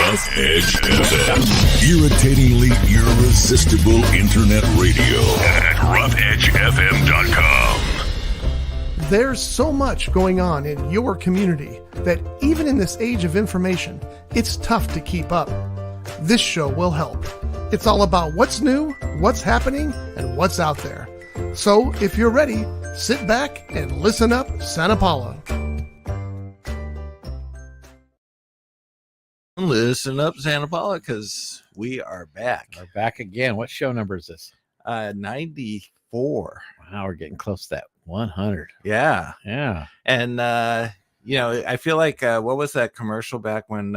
Rough Edge FM. Irritatingly irresistible internet radio at roughedgefm.com. There's so much going on in your community that even in this age of information, it's tough to keep up. This show will help. It's all about what's new, what's happening, and what's out there. So if you're ready, sit back and listen up, Santa Paula. Listen up, Santa Paula, because we are back. We're back again. What show number is this? 94. Wow, we're getting close to that 100. Yeah. And I feel like what was that commercial back when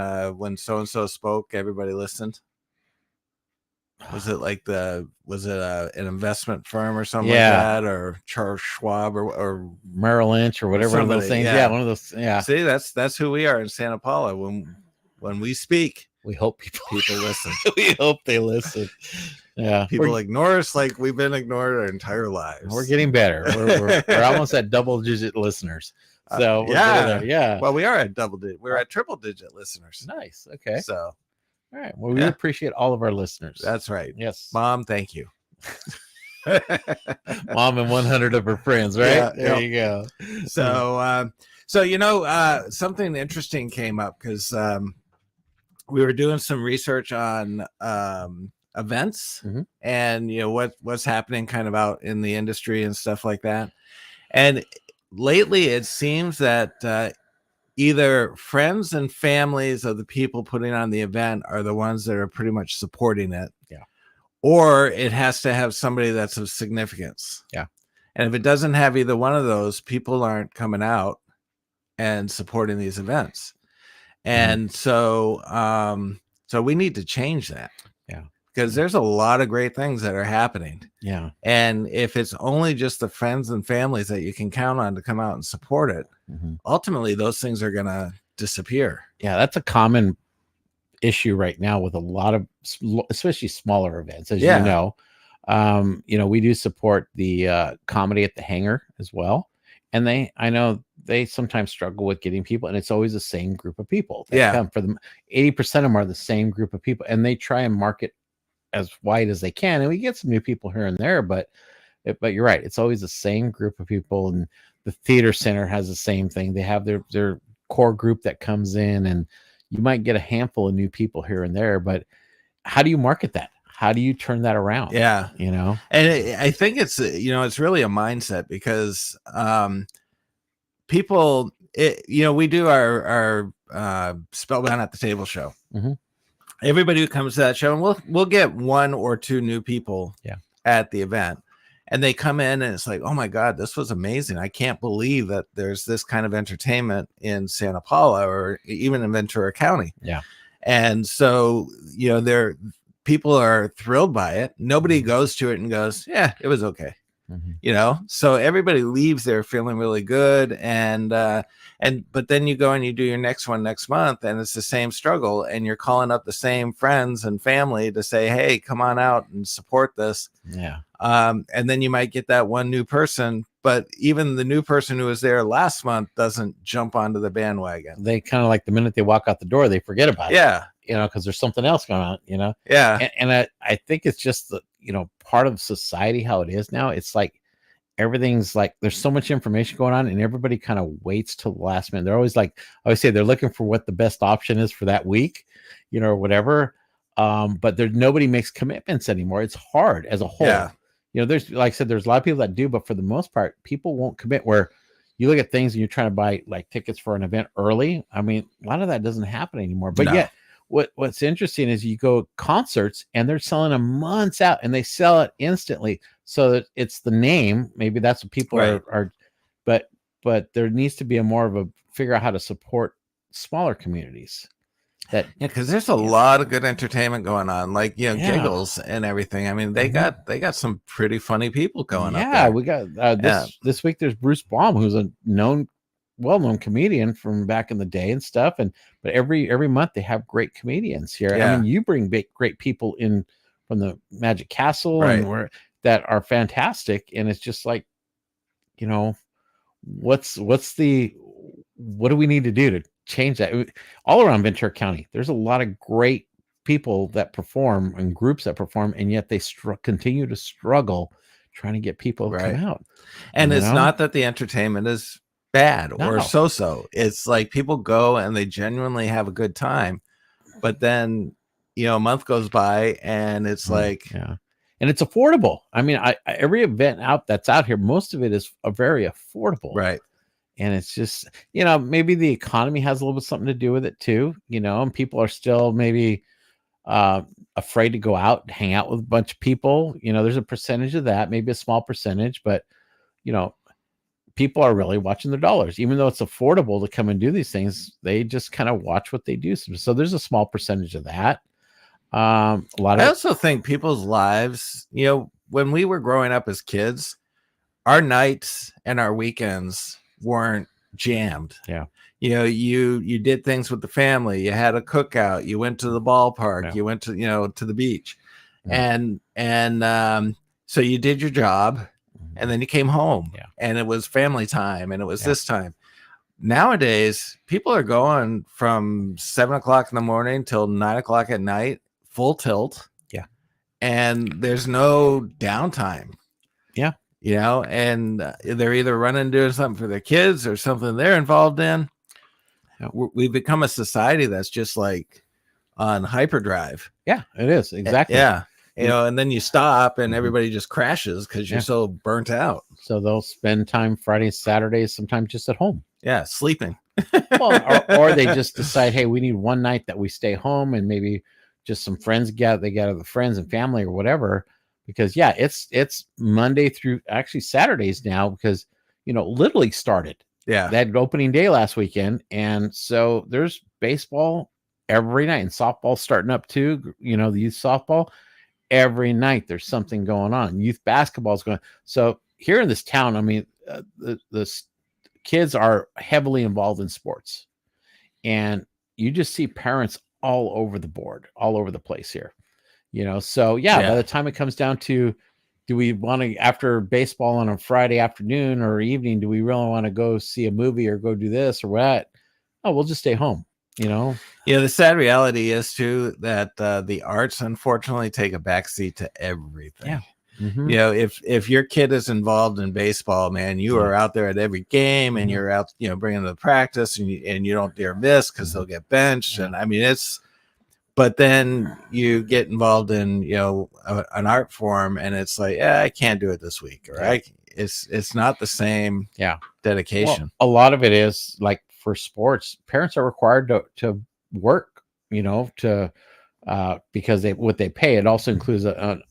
so-and-so spoke, everybody listened? Was it like an investment firm or something like that, or Charles Schwab or Merrill Lynch or whatever, one of those things? Yeah, one of those. Yeah. See, that's who we are in Santa Paula. When we speak, we hope people listen. We hope they listen. Yeah, people ignore us like we've been ignored our entire lives. We're getting better. We're almost at double-digit listeners. So yeah. Well, we are at double-digit. We're at triple-digit listeners. Nice. Okay. So, all right. Well, we appreciate all of our listeners. That's right. Yes, Mom. Thank you. Mom and 100 of her friends. Right there you go. So, something interesting came up because we were doing some research on events and what's happening kind of out in the industry and stuff like that. And lately it seems that either friends and families of the people putting on the event are the ones that are pretty much supporting it. Yeah. Or it has to have somebody that's of significance. Yeah. And if it doesn't have either one of those, people aren't coming out and supporting these events. And so we need to change that. Yeah. Because there's a lot of great things that are happening. Yeah. And if it's only just the friends and families that you can count on to come out and support it, ultimately those things are going to disappear. Yeah, that's a common issue right now with a lot of, especially smaller events, as you know. We do support the comedy at the Hangar as well. And I know they sometimes struggle with getting people, and it's always the same group of people. Come for them. 80% of them are the same group of people, and they try and market as wide as they can. And we get some new people here and there, but you're right. It's always the same group of people. And the theater center has the same thing. They have their core group that comes in, and you might get a handful of new people here and there, but how do you market that? How do you turn that around? Yeah. And I think it's really a mindset because people, we do our Spellbound at the Table show. Everybody who comes to that show, and we'll get one or two new people at the event, and they come in and it's like, oh my God, this was amazing. I can't believe that there's this kind of entertainment in Santa Paula or even in Ventura County. Yeah. And so, people are thrilled by it. Nobody goes to it and goes, yeah, it was okay. So everybody leaves there feeling really good. But then you go and you do your next one next month and it's the same struggle, and you're calling up the same friends and family to say, hey, come on out and support this. Yeah. And then you might get that one new person, but even the new person who was there last month doesn't jump onto the bandwagon. They kind of like the minute they walk out the door, they forget about it. Yeah. Because there's something else going on, Yeah. And I think it's just the, part of society, how it is now. It's like everything's like there's so much information going on, and everybody kind of waits till the last minute. They're always like, I always say, they're looking for what the best option is for that week, or whatever. But nobody makes commitments anymore. It's hard as a whole. Yeah. There's, like I said, there's a lot of people that do, but for the most part, people won't commit. Where you look at things and you're trying to buy like tickets for an event early. I mean, a lot of that doesn't happen anymore. But yet, what's interesting is you go concerts and they're selling them months out, and they sell it instantly. So that it's the name. Maybe that's what people are. But there needs to be more of a figure out how to support smaller communities. Because there's a lot of good entertainment going on, like Giggles and everything. I mean, they got some pretty funny people going up there. Yeah, we got this week. There's Bruce Baum, who's a well-known comedian from back in the day and stuff. But every month they have great comedians here. Yeah. I mean, you bring great people in from the Magic Castle and that are fantastic. And it's just like, what do we need to do change that. All around Ventura County, there's a lot of great people that perform and groups that perform, and yet they continue to struggle trying to get people to come out. And it's not that the entertainment is bad or so. It's like people go and they genuinely have a good time, but then a month goes by and it's like, and it's affordable. I mean, every event that's out here, most of it is very affordable, right? And it's just, maybe the economy has a little bit something to do with it too, and people are still maybe afraid to go out and hang out with a bunch of people. There's a percentage of that, maybe a small percentage, but people are really watching their dollars. Even though it's affordable to come and do these things, they just kind of watch what they do. So there's a small percentage of that. I also think people's lives, when we were growing up as kids, our nights and our weekends weren't jammed. Yeah. You did things with the family. You had a cookout. You went to the ballpark. Yeah. You went to, to the beach. Yeah. And so you did your job and then you came home and it was family time and it was this time. Nowadays, people are going from 7 o'clock in the morning till 9 o'clock at night, full tilt. Yeah. And there's no downtime. Yeah. And they're either running doing something for their kids or something they're involved in. Yeah. We've become a society that's just like on hyperdrive. Yeah, it is. Exactly. Yeah. And then you stop and everybody just crashes because you're so burnt out. So they'll spend time Fridays, Saturdays, sometimes just at home. Yeah, sleeping. or they just decide, hey, we need one night that we stay home and maybe just some friends gather the friends and family or whatever. Because it's Monday through actually Saturdays now because Little League started. Yeah. They had opening day last weekend. And so there's baseball every night and softball starting up too. The youth softball. Every night there's something going on. Youth basketball is going. So here in this town, I mean, the kids are heavily involved in sports, and you just see parents all over the board, all over the place here. So by the time it comes down to, do we want to, after baseball on a Friday afternoon or evening, do we really want to go see a movie or go do this or what? Oh, we'll just stay home. The sad reality is too that the arts unfortunately take a backseat to everything. Yeah. Mm-hmm. If your kid is involved in baseball, man, you are out there at every game and you're out, bringing them to practice and you don't dare miss because they'll get benched. And I mean, but then you get involved in, an art form and it's like, I can't do it this week. Or it's not the same dedication. Well, a lot of it is like, for sports, parents are required to work, because what they pay. It also includes an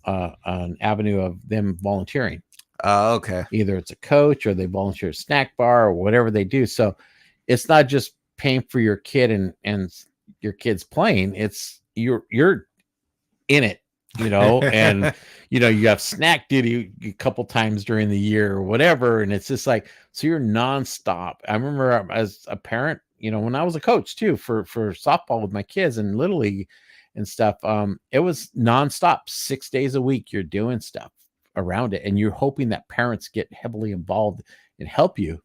avenue of them volunteering. Oh, okay. Either it's a coach or they volunteer at a snack bar or whatever they do. So it's not just paying for your kid and your kids playing. It's you're in it, and you have snack duty a couple times during the year or whatever, and it's just like, so you're nonstop. I remember as a parent, when I was a coach too for softball with my kids and Little League and stuff, it was nonstop, 6 days a week. You're doing stuff around it, and you're hoping that parents get heavily involved and help you.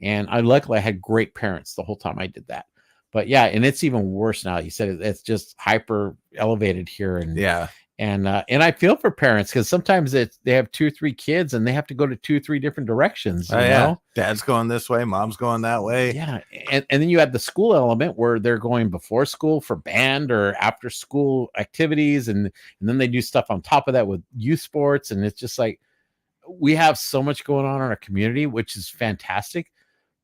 And luckily I had great parents the whole time I did that. But and it's even worse now. You said it's just hyper elevated here, and I feel for parents because sometimes they have 2 or 3 kids and they have to go to 2 or 3 different directions. You know? Dad's going this way, mom's going that way. Yeah, and then you have the school element where they're going before school for band or after school activities, and then they do stuff on top of that with youth sports, and it's just like we have so much going on in our community, which is fantastic,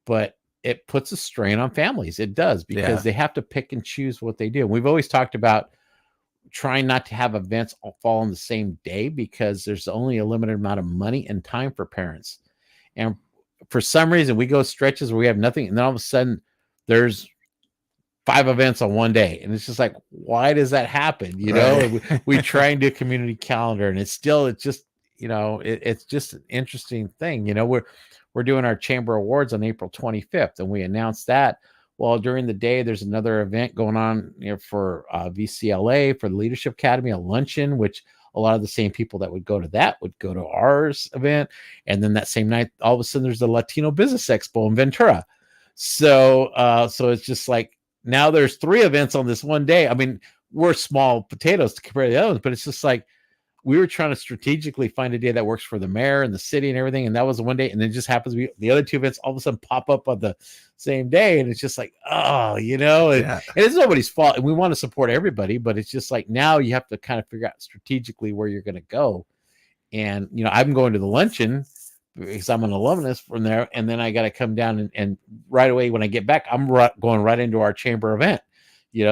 but it puts a strain on families. It does, because they have to pick and choose what they do. And we've always talked about trying not to have events all fall on the same day because there's only a limited amount of money and time for parents. And for some reason, we go stretches where we have nothing. And then all of a sudden there's 5 events on one day. And it's just like, why does that happen? We try and do a community calendar, and it's just, it's just an interesting thing. We're doing our chamber awards on April 25th, and we announced that. Well, during the day, there's another event going on for VCLA, for the Leadership Academy, a luncheon, which a lot of the same people that would go to that would go to ours event. And then that same night, all of a sudden, there's the Latino Business Expo in Ventura. So it's just like now there's 3 events on this one day. I mean, we're small potatoes to compare to the others, but it's just like we were trying to strategically find a day that works for the mayor and the city and everything. And that was the one day. And then it just happens to be the other 2 events all of a sudden pop up on the same day. And it's just like, oh, and it's nobody's fault. And we want to support everybody, but it's just like now you have to kind of figure out strategically where you're going to go. And, I'm going to the luncheon because I'm an alumnus from there. And then I got to come down and right away when I get back, I'm going right into our chamber event,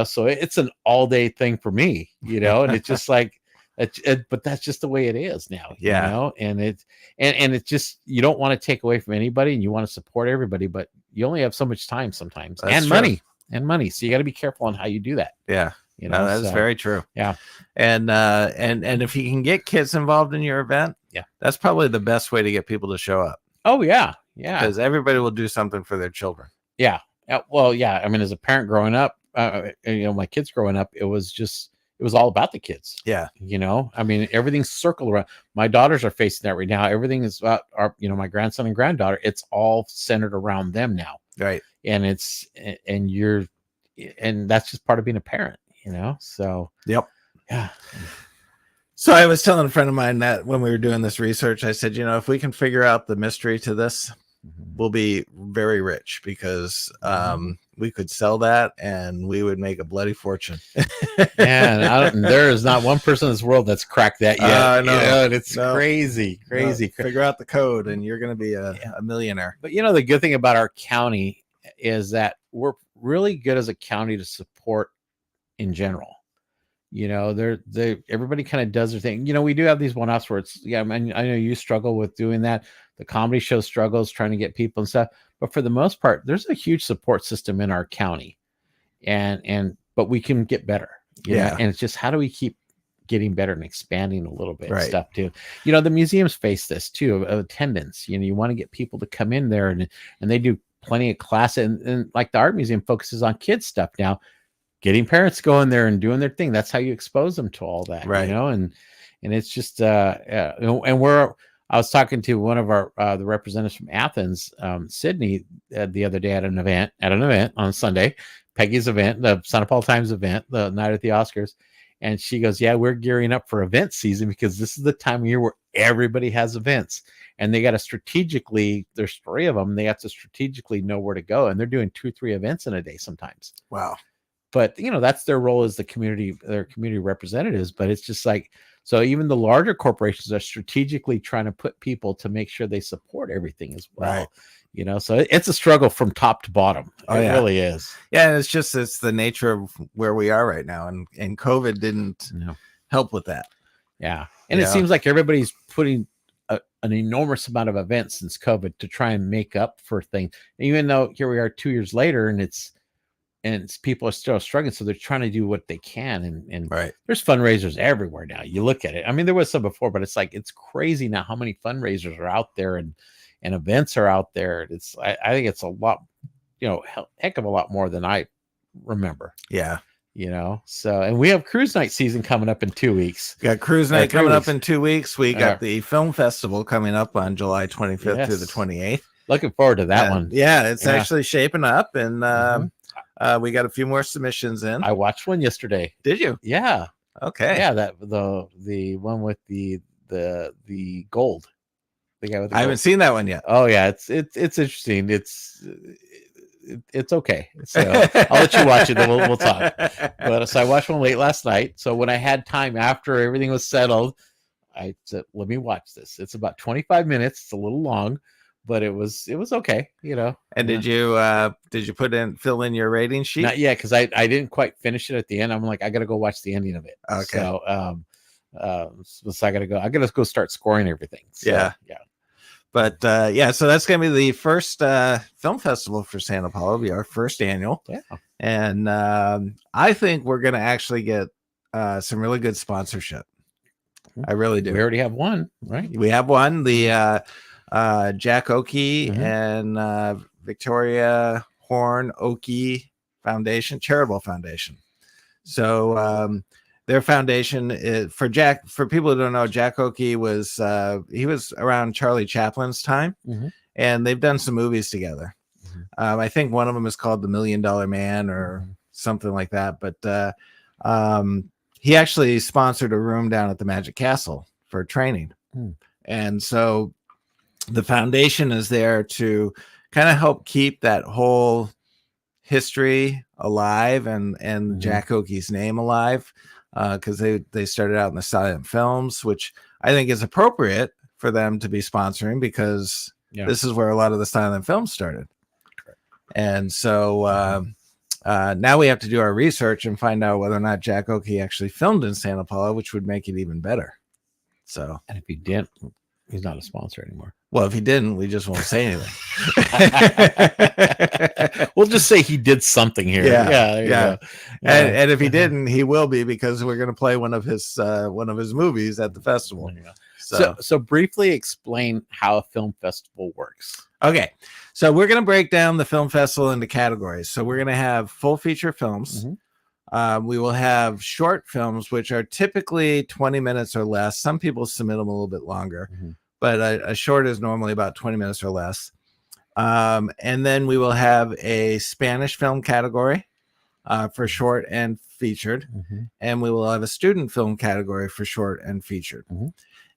so it's an all day thing for me, and it's just like, but that's just the way it is now, and it's just, you don't want to take away from anybody and you want to support everybody, but you only have so much time sometimes. That's true. money. So you got to be careful on how you do that. Yeah. That's very true. Yeah. And if you can get kids involved in your event, that's probably the best way to get people to show up. Oh yeah. Yeah. Because everybody will do something for their children. Yeah. Well, yeah. I mean, as a parent growing up, my kids growing up, it was all about the kids. Yeah. I mean, everything's circled around. My daughters are facing that right now. Everything is about my grandson and granddaughter. It's all centered around them now. Right. And and that's just part of being a parent, so. Yep. Yeah. So I was telling a friend of mine that when we were doing this research, I said, if we can figure out the mystery to this, we'll be very rich because we could sell that and we would make a bloody fortune. Man, there is not one person in this world that's cracked that yet. No, and it's crazy. Figure out the code and you're going to be a millionaire. But the good thing about our county is that we're really good as a county to support in general. Everybody kind of does their thing. We do have these one-offs where it's, I mean, I know you struggle with doing that. The comedy show struggles trying to get people and stuff, but for the most part, there's a huge support system in our county, but we can get better. And it's just, how do we keep getting better and expanding a little bit and stuff too? The museums face this too, of attendance. You want to get people to come in there and they do plenty of classes, and like the art museum focuses on kids stuff now. Getting parents going there and doing their thing. That's how you expose them to all that, right? And it's just, and I was talking to one of our the representatives from Athens, Sydney, the other day at an event on Sunday, Peggy's event, the Santa Paula Times event, the night at the Oscars, and she goes, "Yeah, we're gearing up for event season because this is the time of year where everybody has events, and they got to strategically. There's 3 of them. They have to strategically know where to go, and they're doing 2-3 events in a day sometimes. Wow." But that's their role as their community representatives. But it's just like, so even the larger corporations are strategically trying to put people to make sure they support everything as well. Right. So it's a struggle from top to bottom. It really is. Yeah, it's the nature of where we are right now, and COVID didn't help with that. Yeah, and it seems like everybody's putting an enormous amount of events since COVID to try and make up for things. Even though here we are 2 years later, and people are still struggling, so they're trying to do what they can. And there's fundraisers everywhere now. You look at it. I mean, there was some before, but it's like, it's crazy now how many fundraisers are out there and events are out there. I think it's a lot, heck of a lot more than I remember. Yeah. So, and we have cruise night season coming up in 2 weeks. Got cruise night coming up in 2 weeks. We got the film festival coming up on July 25th through the 28th. Looking forward to that one. Yeah, it's actually shaping up, and we got a few more submissions in. I watched one yesterday. Did you? Yeah. Okay. Yeah, that the one with the gold. The guy with the I gold. haven't seen that one yet. Oh yeah, it's interesting. It's okay. So I'll let you watch it, then we'll talk. But so I watched one late last night. So when I had time after everything was settled, I said, let me watch this. It's about 25 minutes. It's a little long, but it was okay, And did you fill in your rating sheet? Not yet, because I didn't quite finish it at the end. I'm like, I gotta go watch the ending of it. Okay. So so I gotta go start scoring everything. So, yeah. But so that's gonna be the first film festival for Santa Paula. It'll be our first annual. Yeah. And I think we're gonna actually get some really good sponsorship. I really do. We already have one, right? We have one. The Jack Oakey and Victoria Horn Oakey Foundation, charitable foundation. So their foundation is for people who don't know, Jack Oakey was he was around Charlie Chaplin's time, and they've done some movies together. I think one of them is called The $1 Million Man or something like that. But he actually sponsored a room down at the Magic Castle for training. And so the foundation is there to kind of help keep that whole history alive and Jack Oakey's name alive, because they started out in the silent films, which I think is appropriate for them to be sponsoring, because this is where a lot of the silent films started. And so now we have to do our research and find out whether or not Jack Oakey actually filmed in Santa Paula, which would make it even better. So, and if he didn't, he's not a sponsor anymore. Well, if he didn't, we just won't say anything. We'll just say he did something here. Yeah. And if he didn't, he will be, because we're going to play one of his movies at the festival. So briefly explain how a film festival works. Okay. So we're going to break down the film festival into categories. So we're going to have full feature films. We will have short films, which are typically 20 minutes or less. Some people submit them a little bit longer, but a short is normally about 20 minutes or less. And then we will have a Spanish film category for short and featured. And we will have a student film category for short and featured.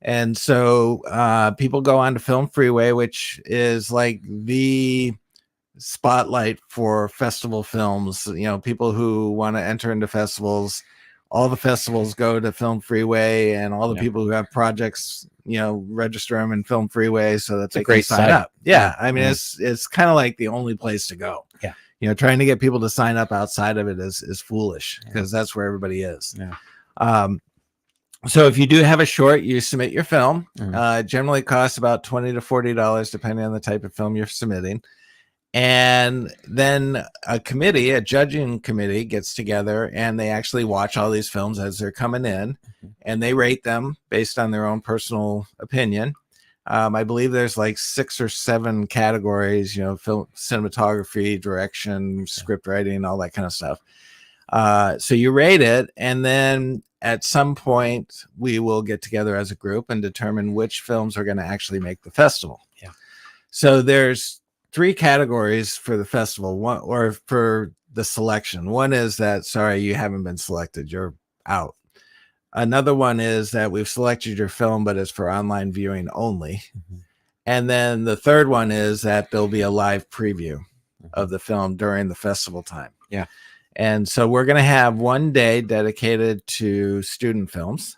And so people go on to Film Freeway, which is like the spotlight for festival films. You know, people who want to enter into festivals, all the festivals go to Film Freeway, and all the people who have projects, you know, register them in Film Freeway so that they can sign up. I mean, it's kind of like the only place to go. You know, trying to get people to sign up outside of it is foolish, because that's where everybody is. So if you do have a short, you submit your film. Generally costs about $20 to $40, depending on the type of film you're submitting. And then a judging committee gets together, and they actually watch all these films as they're coming in, and they rate them based on their own personal opinion. I believe there's like 6 or 7 categories, you know, film, cinematography, direction, script writing, all that kind of stuff. So you rate it, and then at some point we will get together as a group and determine which films are going to actually make the festival. So there's 3 categories for the festival, one, or for the selection. One is that, sorry, you haven't been selected, you're out. Another one is that we've selected your film, but it's for online viewing only. And then the third one is that there'll be a live preview of the film during the festival time. And so we're going to have one day dedicated to student films.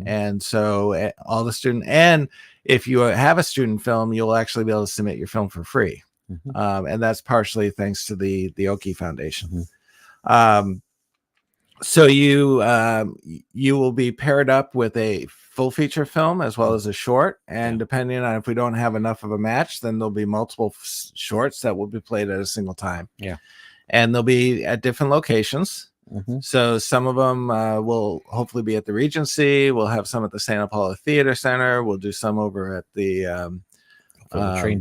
And so all the and if you have a student film, you'll actually be able to submit your film for free. And that's partially thanks to the Oakey Foundation. So you will be paired up with a full feature film as well as a short. And depending on if we don't have enough of a match, then there'll be multiple shorts that will be played at a single time. And they'll be at different locations. So some of them will hopefully be at the Regency. We'll have some at the Santa Paula Theater Center. We'll do some over at the train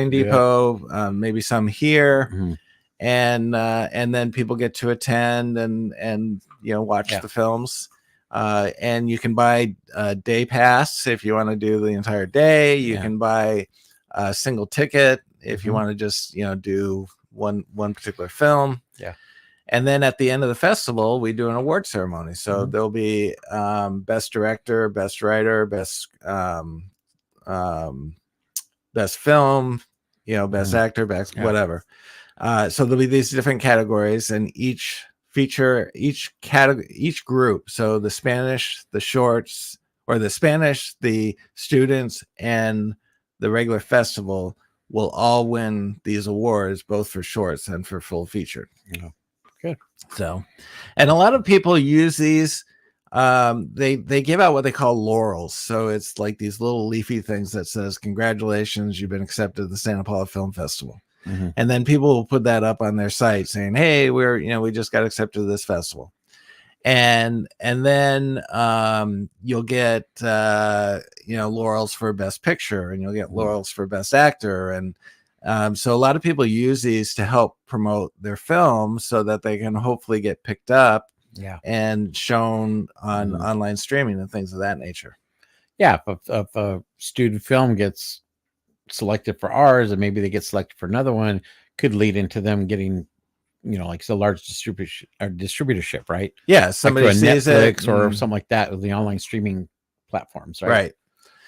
depot, maybe some here. And then people get to attend and you know, watch the films. And you can buy a day pass if you want to do the entire day. You can buy a single ticket if you want to just, you know, do one particular film. And then at the end of the festival, we do an award ceremony. So there'll be best director, best writer, best film, you know, best actor, best whatever. So there'll be these different categories, and each group. So the Spanish, the shorts, or the Spanish, the students, and the regular festival will all win these awards, both for shorts and for full featured. Good. So, and a lot of people use these. They give out what they call laurels. So it's like these little leafy things that says, "Congratulations, you've been accepted to the Santa Paula Film Festival." And then people will put that up on their site saying, "Hey, we just got accepted to this festival." And then you'll get laurels for best picture, and you'll get laurels for best actor. And so a lot of people use these to help promote their film so that they can hopefully get picked up and shown on online streaming and things of that nature. If a student film gets selected for ours, and maybe they get selected for another one, could lead into them getting, like it's a large distributorship, right? Yeah, Like somebody through a sees it Netflix or something like that with the online streaming platforms, right? right.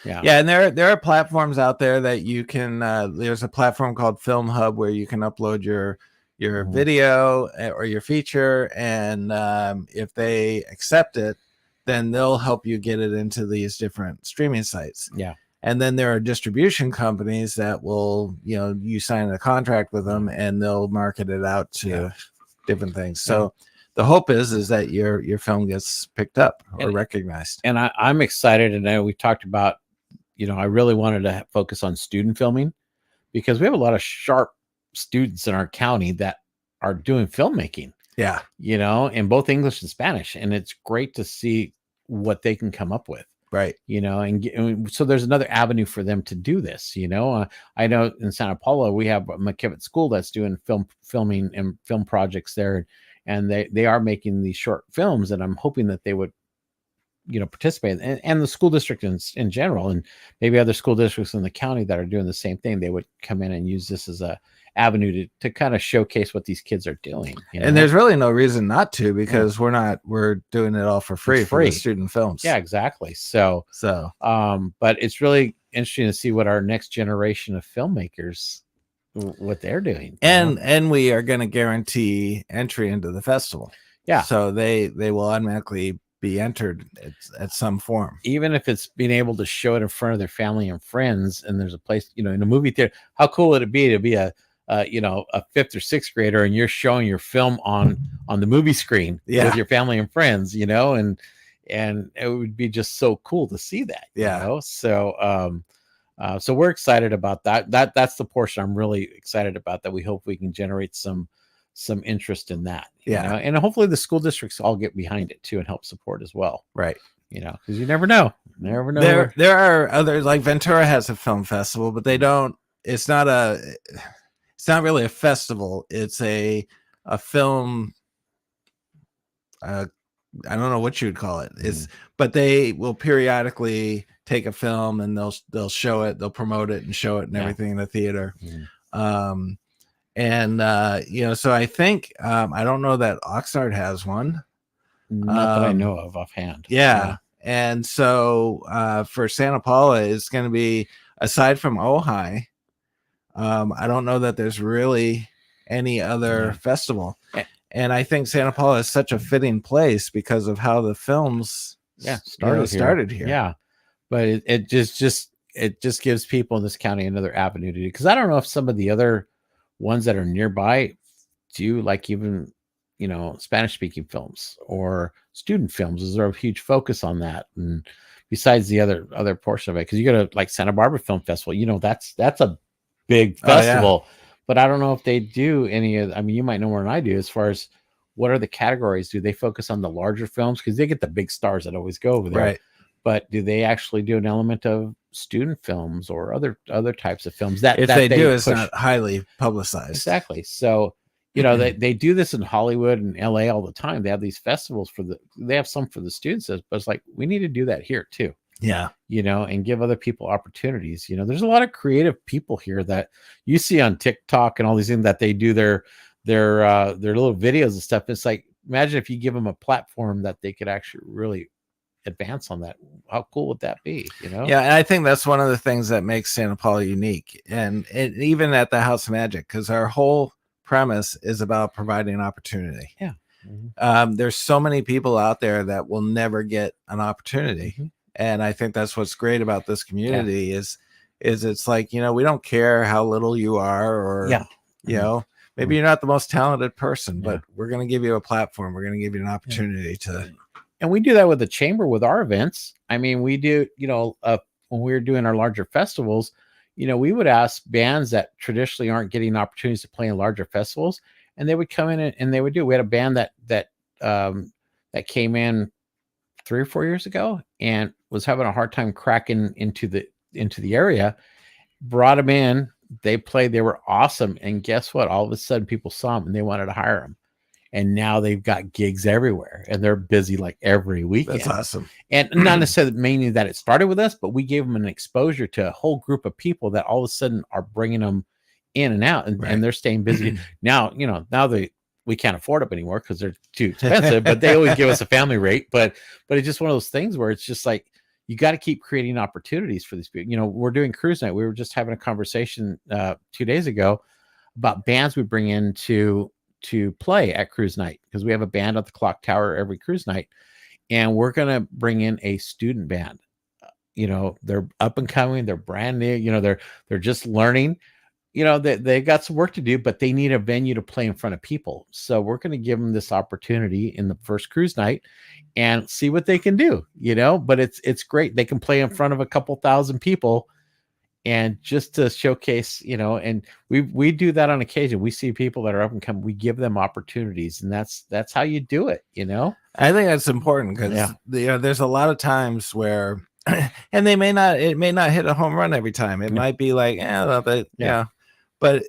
Yeah. Yeah, and there are platforms out there that you can. There's a platform called Film Hub where you can upload your video or your feature, and if they accept it, then they'll help you get it into these different streaming sites. Yeah. And then there are distribution companies that will, you sign a contract with them, and they'll market it out to different things. So the hope is that your film gets picked up or recognized. And I'm excited, and I know we talked about. I really wanted to focus on student filming because we have a lot of sharp students in our county that are doing filmmaking. Yeah. In both English and Spanish. And it's great to see what they can come up with. Right. And so there's another avenue for them to do this. I know in Santa Paula, we have a McKivitt School that's doing filming and film projects there. And they are making these short films, and I'm hoping that they would participate, and the school district in general, and maybe other school districts in the county that are doing the same thing. They would come in and use this as a avenue to kind of showcase what these kids are doing. And there's really no reason not to, because we're doing it all for free for the student films. Yeah, exactly. So, but it's really interesting to see what our next generation of filmmakers, what they're doing. And we are going to guarantee entry into the festival. Yeah. So they will automatically be entered at some form, even if it's being able to show it in front of their family and friends, and there's a place, in a movie theater. How cool would it be to be a 5th or 6th grader, and you're showing your film on the movie screen with your family and friends, and it would be just so cool to see that. So so we're excited about that. That's the portion I'm really excited about, that we hope we can generate some interest in that. And hopefully the school districts all get behind it too and help support as well. Right. Because you never know. There are others, like Ventura has a film festival, but it's not really a festival. It's a film. I don't know what you would call it. But they will periodically take a film and they'll show it, they'll promote it and show it and everything in the theater. So I think I don't know that Oxnard has one. Not that I know of offhand. Yeah. And so for Santa Paula, it's going to be, aside from Ojai, I don't know that there's really any other festival. And I think Santa Paula is such a fitting place because of how the films started here. Yeah. But it just gives people in this county another avenue to do, because I don't know if some of the other ones that are nearby do, like even Spanish speaking films or student films. Is there a huge focus on that? And besides the other portion of it, because you go to like Santa Barbara Film Festival, that's a big festival. But I don't know if they do any of. I mean, you might know more than I do as far as what are the categories. Do they focus on the larger films, because they get the big stars that always go over there, right? But do they actually do an element of student films or other types of films that if that they do, it's push? not highly publicized. Exactly. So they do this in Hollywood and LA all the time. They have these festivals they have some for the students, but it's like, we need to do that here too. Yeah. And give other people opportunities. There's a lot of creative people here that you see on TikTok and all these things that they do their little videos and stuff. It's like, imagine if you give them a platform that they could actually really advance on that. How cool would that be? Yeah, and I think that's one of the things that makes Santa Paula unique, and even at the House of Magic, because our whole premise is about providing opportunity. There's so many people out there that will never get an opportunity, and I think that's what's great about this community is it's like, we don't care how little you are, or maybe you're not the most talented person, but we're going to give you a platform, we're going to give you an opportunity to. And we do that with the chamber with our events. I mean, we do, when we were doing our larger festivals, we would ask bands that traditionally aren't getting opportunities to play in larger festivals, and they would come in and they would do. We had a band that came in 3 or 4 years ago and was having a hard time cracking into the area. Brought them in, they played, they were awesome, and guess what? All of a sudden, people saw them and they wanted to hire them. And now they've got gigs everywhere, and they're busy like every weekend. That's awesome. And not necessarily mainly that it started with us, but we gave them an exposure to a whole group of people that all of a sudden are bringing them in and out, and they're staying busy. Now, we can't afford them anymore because they're too expensive, but they always give us a family rate. But it's just one of those things where it's just like, you got to keep creating opportunities for these people. We're doing cruise night. We were just having a conversation 2 days ago about bands we bring in to play at cruise night, because we have a band at the clock tower every cruise night, and we're going to bring in a student band. They're up and coming, they're brand new, they're just learning. They got some work to do, but they need a venue to play in front of people. So we're going to give them this opportunity in the first cruise night and see what they can do, but it's great. They can play in front of a couple thousand people, and just to showcase, and we do that on occasion. We see people that are up and coming, we give them opportunities, and that's how you do it. I think that's important, because there's a lot of times where, and it may not hit a home run every time. It might be like, but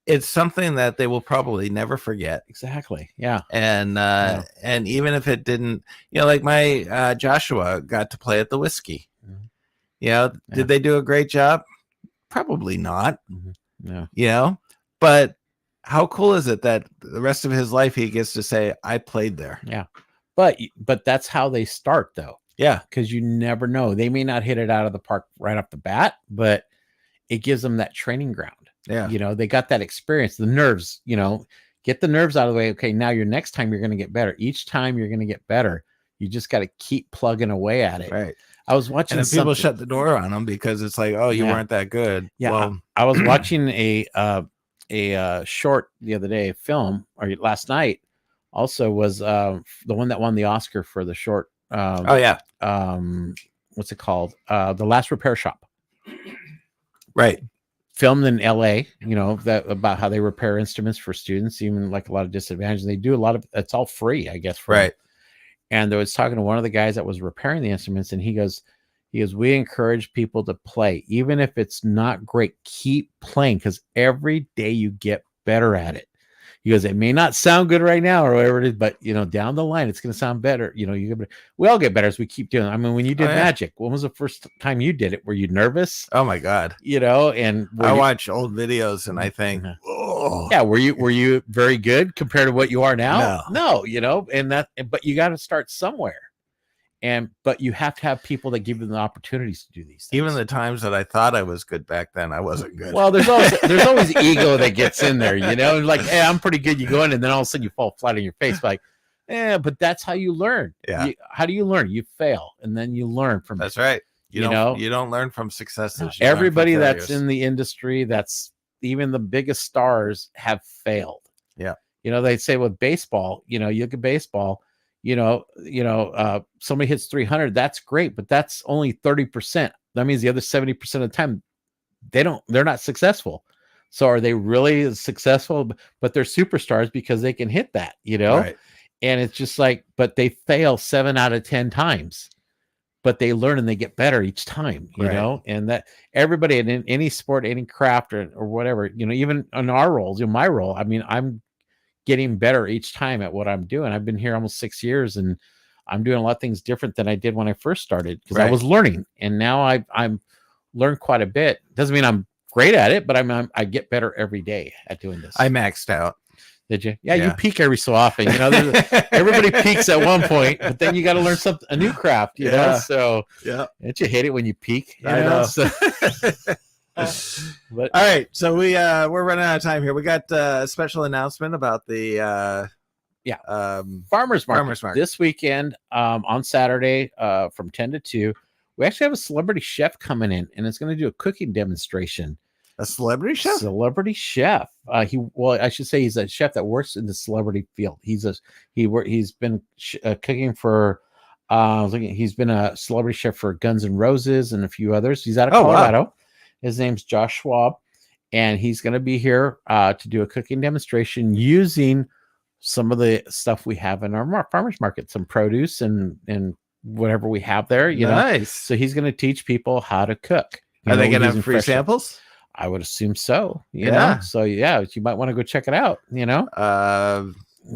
it's something that they will probably never forget. Exactly. Yeah. And even if it didn't, like my Joshua got to play at the Whiskey. Did they do a great job? Probably not. But how cool is it that the rest of his life he gets to say, I played there? Yeah. But that's how they start, though. Yeah. Because you never know. They may not hit it out of the park right off the bat, but it gives them that training ground. Yeah. They got that experience, the nerves, get the nerves out of the way. Okay, now next time you're going to get better. Each time you're going to get better. You just got to keep plugging away at it. Right. I was watching, and people shut the door on them because it's like, oh, you weren't that good. Yeah. Well, I was watching a short the other day, film, or last night. Also was the one that won the Oscar for the short. What's it called? The Last Repair Shop. Right. Filmed in LA, that about how they repair instruments for students, even like a lot of disadvantaged. They do a lot of, it's all free, I guess. Right. And I was talking to one of the guys that was repairing the instruments, and he goes, we encourage people to play, even if it's not great, keep playing, because every day you get better at it. He goes, it may not sound good right now or whatever it is, but down the line, it's going to sound better. We all get better as we keep doing it. I mean, when you did magic, when was the first time you did it? Were you nervous? Oh my God. And I watch old videos and I think, oh yeah. Were you very good compared to what you are now? No, but you got to start somewhere. But you have to have people that give you the opportunities to do these things. Even the times that I thought I was good back then, I wasn't good. Well, there's always ego that gets in there, like, hey, I'm pretty good. You go in, and then all of a sudden you fall flat on your face. Like, but that's how you learn. Yeah. How do you learn? You fail, and then you learn from that's it. right. You don't learn from successes. Everybody that's in the industry, that's even the biggest stars, have failed. Yeah. They say with baseball, you look at baseball. Somebody hits 300, that's great, but that's only 30%. That means the other 70% of the time they're not successful. So are they really successful? But they're superstars because they can hit that, Right. And it's just like, but they fail 7 out of 10 times, but they learn and they get better each time, and that everybody in any sport, any craft or whatever, even in our roles, my role, I mean, I'm getting better each time at what I'm doing. I've been here almost 6 years, and I'm doing a lot of things different than I did when I first started, because I was learning, and now I'm learned quite a bit. Doesn't mean I'm great at it, but I get better every day at doing this. I maxed out. Did you? Yeah, you peak every so often. Everybody peaks at one point, but then you got to learn a new craft. You know, so don't you hate it when you peak? I know. So, but all right, so we're running out of time here. We got a special announcement about the farmers market this weekend on Saturday from 10 to 2. We actually have a celebrity chef coming in, and it's going to do a cooking demonstration. A celebrity chef? Celebrity chef. I should say he's a chef that works in the celebrity field. He's been cooking for. He's been a celebrity chef for Guns N' Roses and a few others. He's out of Colorado. Wow. His name's Josh Schwab, and he's going to be here to do a cooking demonstration using some of the stuff we have in our farmers market, some produce and whatever we have there. You know, so he's going to teach people how to cook. Are they going to have free samples? I would assume so. You know, so you might want to go check it out. You know,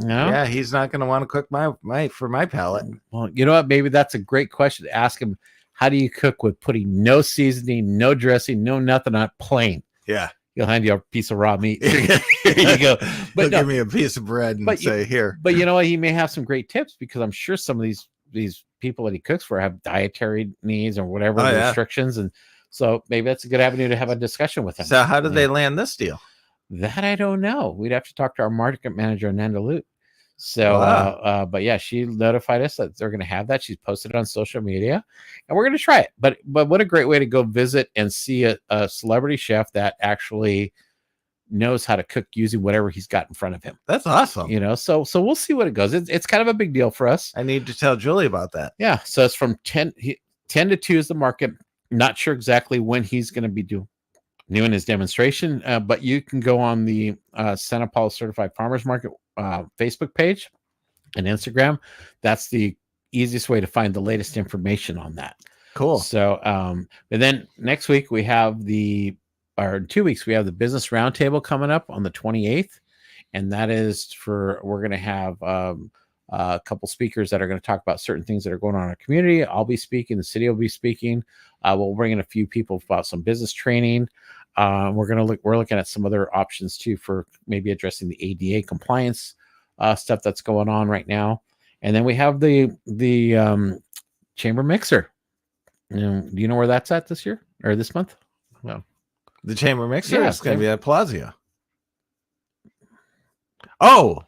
yeah, he's not going to want to cook for my palate. Well, you know what? Maybe that's a great question to ask him. How do you cook with putting no seasoning, no dressing, no nothing on plain? Yeah. he'll hand you a piece of raw meat. Here you go. But give me a piece of bread and say, here. But you know what? He may have some great tips, because I'm sure some of these people that he cooks for have dietary needs or whatever restrictions. And so maybe that's a good avenue to have a discussion with him. So how did they land this deal? That I don't know. We'd have to talk to our market manager, Nanda Lute. So, but yeah, she notified us that they're going to have that. She's posted it on social media, and we're going to try it. But what a great way to go visit and see a celebrity chef that actually knows how to cook using whatever he's got in front of him. That's awesome. You know, so we'll see what it goes. It's kind of a big deal for us. I need to tell Julie about that. Yeah. So it's from 10 to 2 is the market. Not sure exactly when he's going to be doing his demonstration, but you can go on the Santa Paula Certified Farmers Market Facebook page and Instagram. That's the easiest way to find the latest information on that. Cool. So, and then next week we have in 2 weeks, we have the Business Roundtable coming up on the 28th. And that is we're going to have a couple speakers that are going to talk about certain things that are going on in our community. I'll be speaking. The city will be speaking. We'll bring in a few people about some business training. We're looking at some other options too for maybe addressing the ADA compliance stuff that's going on right now. And then we have the chamber mixer. Do you know where that's at this year or this month? No, the chamber mixer Yeah, is going to be at Palazzo. Oh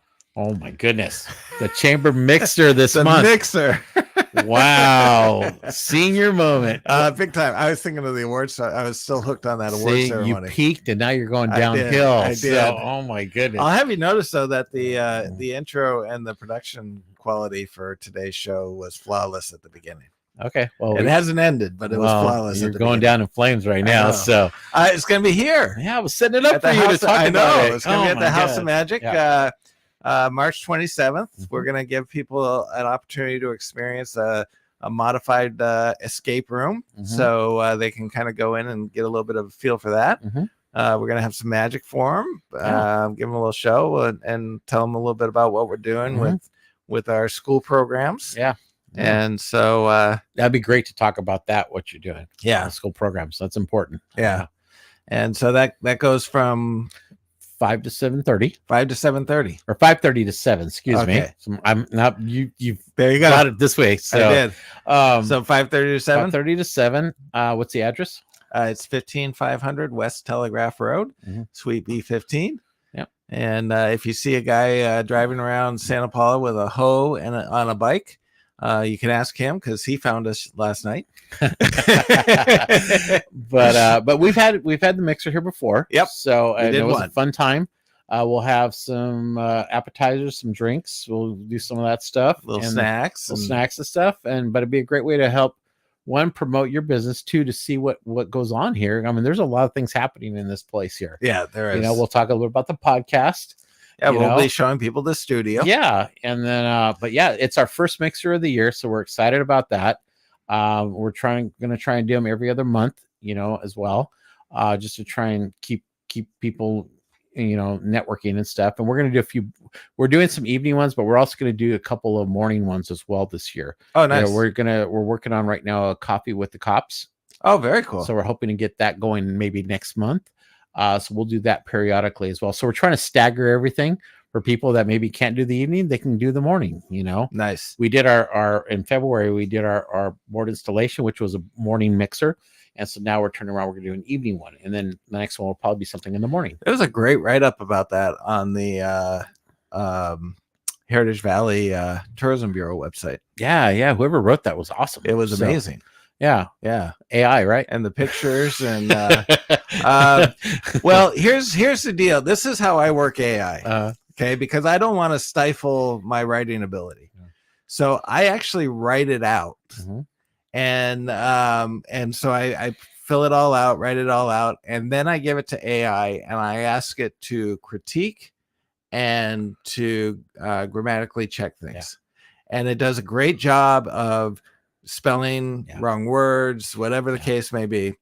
my goodness! The chamber mixer this the month. Mixer. Wow, senior moment. Big time. I was thinking of the awards. I was still hooked on that award ceremony. You peaked, and now you're going downhill. I did. So, oh my goodness! I'll have you notice though that the intro and the production quality for today's show was flawless at the beginning. Okay, well, it hasn't ended, but it was flawless. You're going down in flames right now, so it's going to be here. Yeah, I was setting it up for you to talk about it. It's going to be at the House of Magic. Yeah. March 27th. We're going to give people an opportunity to experience a modified escape room, so they can kind of go in and get a little bit of a feel for that. We're going to have some magic for them, give them a little show, and tell them a little bit about what we're doing with our school programs. Yeah. And so that'd be great to talk about that, what you're doing. Yeah. School programs. That's important. Yeah. And so that goes from 5 to 7:30. 5 to 7:30. Or 5:30 to 7, excuse me. So I'm not you've there you go. Got it this way. So I did. So 5:30 to 7. 5:30 to 7. What's the address? It's 15500 West Telegraph Road, Suite B15. Yep. And if you see a guy driving around Santa Paula with a hoe and on a bike, you can ask him because he found us last night. But we've had the mixer here before. Yep. So it was a fun time. We'll have some appetizers, some drinks. We'll do some of that stuff. Little snacks and stuff. But it'd be a great way to help, one, promote your business, two, to see what goes on here. I mean, there's a lot of things happening in this place here. Yeah, there is. You know, we'll talk a little about the podcast. Yeah, we'll be showing people the studio. Yeah. And then, but yeah, it's our first mixer of the year. So we're excited about that. We're going to try and do them every other month, as well, just to try and keep people, networking and stuff. And we're going to do we're doing some evening ones, but we're also going to do a couple of morning ones as well this year. Oh, nice. We're working on right now a coffee with the cops. Oh, very cool. So we're hoping to get that going maybe next month. So we'll do that periodically as well. So we're trying to stagger everything for people that maybe can't do the evening. They can do the morning, Nice. We did in February, we did our board installation, which was a morning mixer. And so now we're turning around, we're going to do an evening one. And then the next one will probably be something in the morning. There was a great write-up about that on the Heritage Valley Tourism Bureau website. Yeah. Whoever wrote that was awesome. It was amazing. Yeah. AI, right? And the pictures and well, here's the deal. This is how I work AI. Okay, because I don't want to stifle my writing ability. So I actually write it out. And so I fill it all out, write it all out, and then I give it to AI and I ask it to critique and to grammatically check things. And it does a great job of spelling wrong words, whatever the case may be.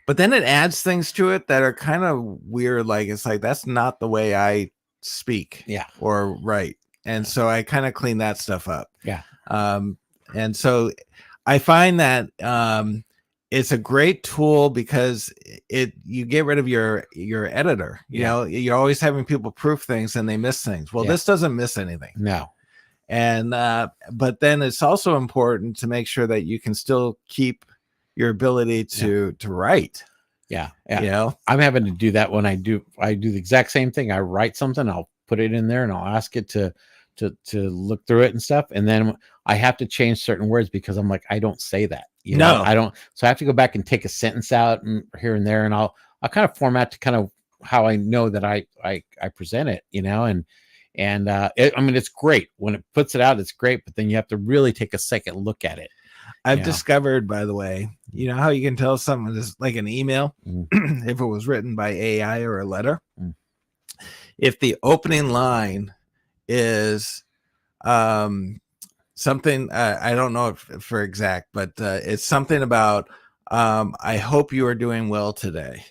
But then it adds things to it that are kind of weird. Like, it's like, that's not the way I speak or write. And so I kind of clean that stuff up. Yeah. And so I find that it's a great tool because you get rid of your editor. You know, you're always having people proof things and they miss things. Well, this doesn't miss anything. No. And but then it's also important to make sure that you can still keep your ability to write. Yeah. You know, I'm having to do that when I do the exact same thing. I write something, I'll put it in there and I'll ask it to look through it and stuff. And then I have to change certain words because I'm like, I don't say that. You know, I don't. So I have to go back and take a sentence out and here and there, and I'll kind of format to kind of how I know that I present it, you know, I mean, it's great when it puts it out. It's great, but then you have to really take a second look at it. I've discovered, by the way, you know how you can tell something is like an email if it was written by AI or a letter. If the opening line is something, I don't know if for exact, but it's something about I hope you are doing well today,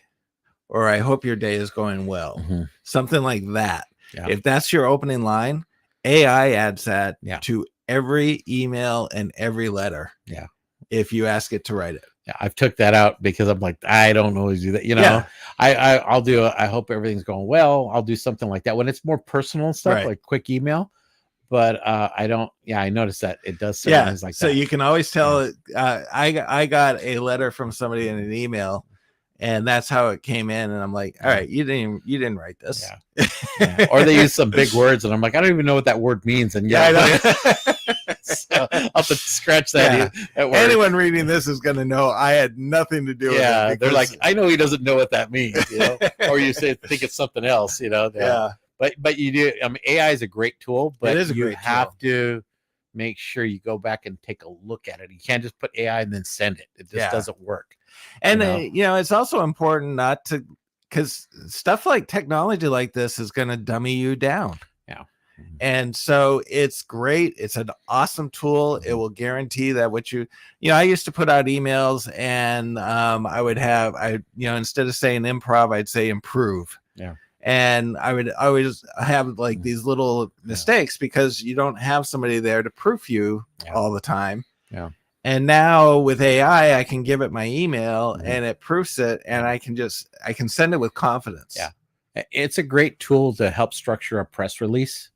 or I hope your day is going well, something like that. If that's your opening line, AI adds that to every email and every letter. If you ask it to write it. I've took that out because I'm like, I don't always do that. You know, I'll do I hope everything's going well. I'll do something like that when it's more personal stuff, like quick email. But I don't. I noticed that it does certain things like that. So you can always tell it. I got a letter from somebody in an email, and that's how it came in. And I'm like, all right, you didn't write this. Or they use some big words, and I'm like, I don't even know what that word means. And so I'll have to scratch that. Anyone reading this is going to know I had nothing to do with it. They're like, I know he doesn't know what that means, you know, or you think it's something else, you know. But you do. I mean, AI is a great tool, but you have to make sure you go back and take a look at it. You can't just put AI and then send it. It just doesn't work. And you know, it's also important not to, because stuff like technology like this is going to dummy you down. And so it's great. It's an awesome tool. It will guarantee that what you know, I used to put out emails and I would have, instead of saying improv, I'd say improve. And I would always have like these little mistakes because you don't have somebody there to proof you all the time. And now with AI, I can give it my email and it proofs it, and I can send it with confidence. It's a great tool to help structure a press release,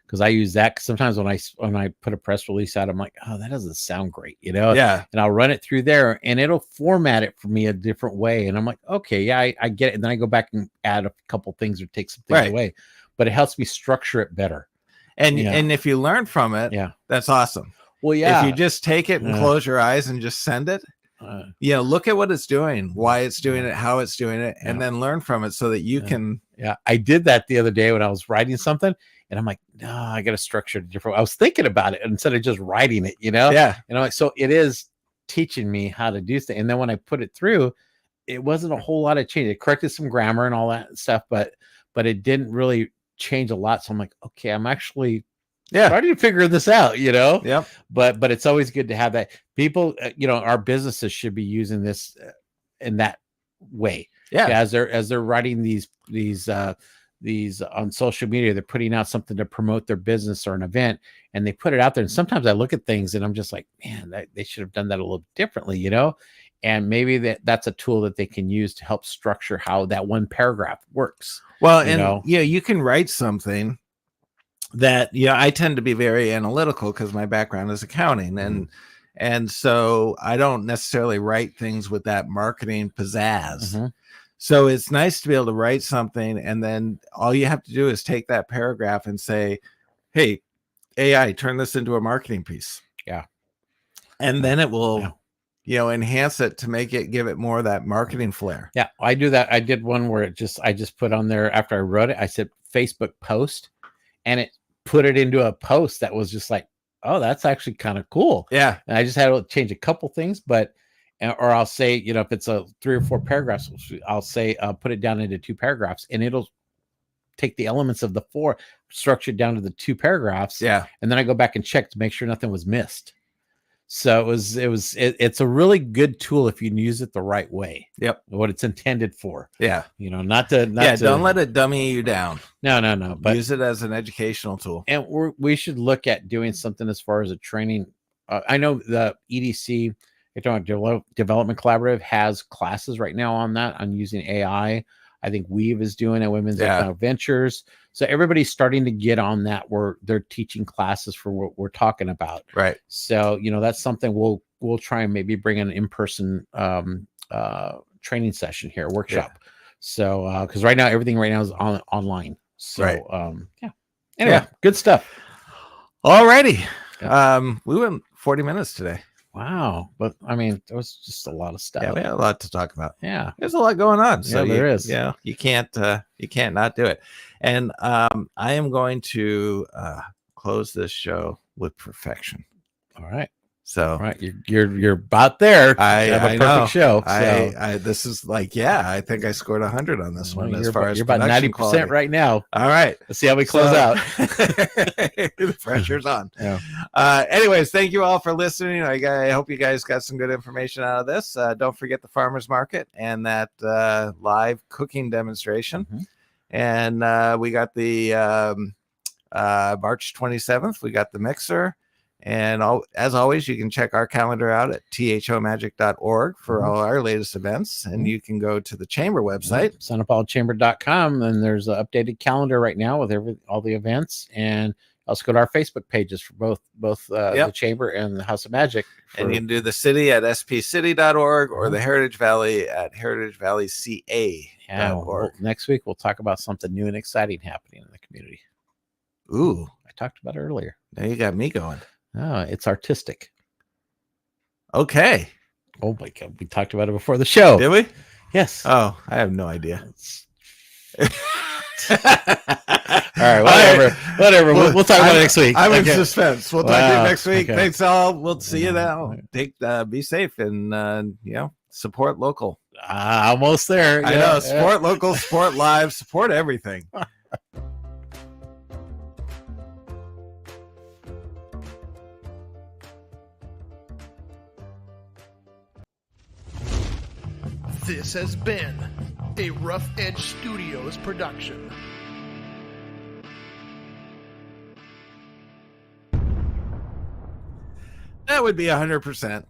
because I use that. Sometimes when I put a press release out, I'm like, oh, that doesn't sound great, you know? And I'll run it through there and it'll format it for me a different way. And I'm like, okay, I get it. And then I go back and add a couple things or take some things away, but it helps me structure it better. And if you learn from it, that's awesome. Well, if you just take it and close your eyes and just send it, look at what it's doing, why it's doing it, how it's doing it, and then learn from it so that you can. I did that the other day when I was writing something, and I'm like, no, I got to structure it different. I was thinking about it instead of just writing it, you know? So it is teaching me how to do stuff. And then when I put it through, it wasn't a whole lot of change. It corrected some grammar and all that stuff, but it didn't really change a lot. So I'm like, okay, I'm actually starting to figure this out, you know? But it's always good to have that. People, our businesses should be using this in that way. As they're writing these on social media, they're putting out something to promote their business or an event, and they put it out there. And sometimes I look at things and I'm just like, man, they should have done that a little differently, you know? And maybe that's a tool that they can use to help structure how that one paragraph works. Well, you can write something that, I tend to be very analytical because my background is accounting, and so I don't necessarily write things with that marketing pizzazz. So it's nice to be able to write something, and then all you have to do is take that paragraph and say, hey, AI, turn this into a marketing piece. And then it will, enhance it to give it more of that marketing flair. I do that. I did one where I just put on there after I wrote it, I said Facebook post, and it put it into a post that was just like, oh, that's actually kind of cool. And I just had to change a couple things, or I'll say, if it's a 3 or 4 paragraphs, I'll say, put it down into 2 paragraphs, and it'll take the elements of the 4, structure it down to the 2 paragraphs. And then I go back and check to make sure nothing was missed. So it's a really good tool if you use it the right way. What it's intended for. Not to don't let it dummy you down. No. But use it as an educational tool. And we should look at doing something as far as a training. I know the EDC Development Collaborative has classes right now on that, on using AI. I think Weave is doing it, Women's Economic Ventures. So everybody's starting to get on that where they're teaching classes for what we're talking about. Right. So, that's something we'll try and maybe bring an in-person training session here, workshop. Yeah. So, because right now, everything right now is online. So, Anyway, good stuff. Alrighty. We went 40 minutes today. Wow. But I mean, there was just a lot of stuff. Yeah, we had a lot to talk about. Yeah. There's a lot going on. So there is. Yeah, you can't not do it. And I am going to close this show with perfection. All right. So all right, you're about there. I have a perfect know. show. So. I this is like, I think I scored 100 on this one as far as you're about 90% right now. All right, let's see how we close out. The pressure's on. Yeah. Anyways, thank you all for listening. I hope you guys got some good information out of this. Don't forget the farmers market and that live cooking demonstration. Mm-hmm. And we got the March 27th. We got the mixer. And as always, you can check our calendar out at thomagic.org for all our latest events. And you can go to the chamber website, SantaPaulaChamber.com, and there's an updated calendar right now with all the events. And also go to our Facebook pages for both the chamber and the House of Magic. And you can do the city at spcity.org or the Heritage Valley at heritagevalleyca.org. Yeah, next week, we'll talk about something new and exciting happening in the community. Ooh. I talked about it earlier. Now you got me going. Oh, it's artistic. Okay. Oh my God, we talked about it before the show. Did we? Yes. Oh, I have no idea. All right, whatever. We'll talk about it next week. I'm in suspense. We'll talk to you next week. Okay. Thanks all. We'll see you now. Be safe and support local. Almost there. I know. Support local. Support live. Support everything. This has been a Rough Edge Studios production. That would be 100%.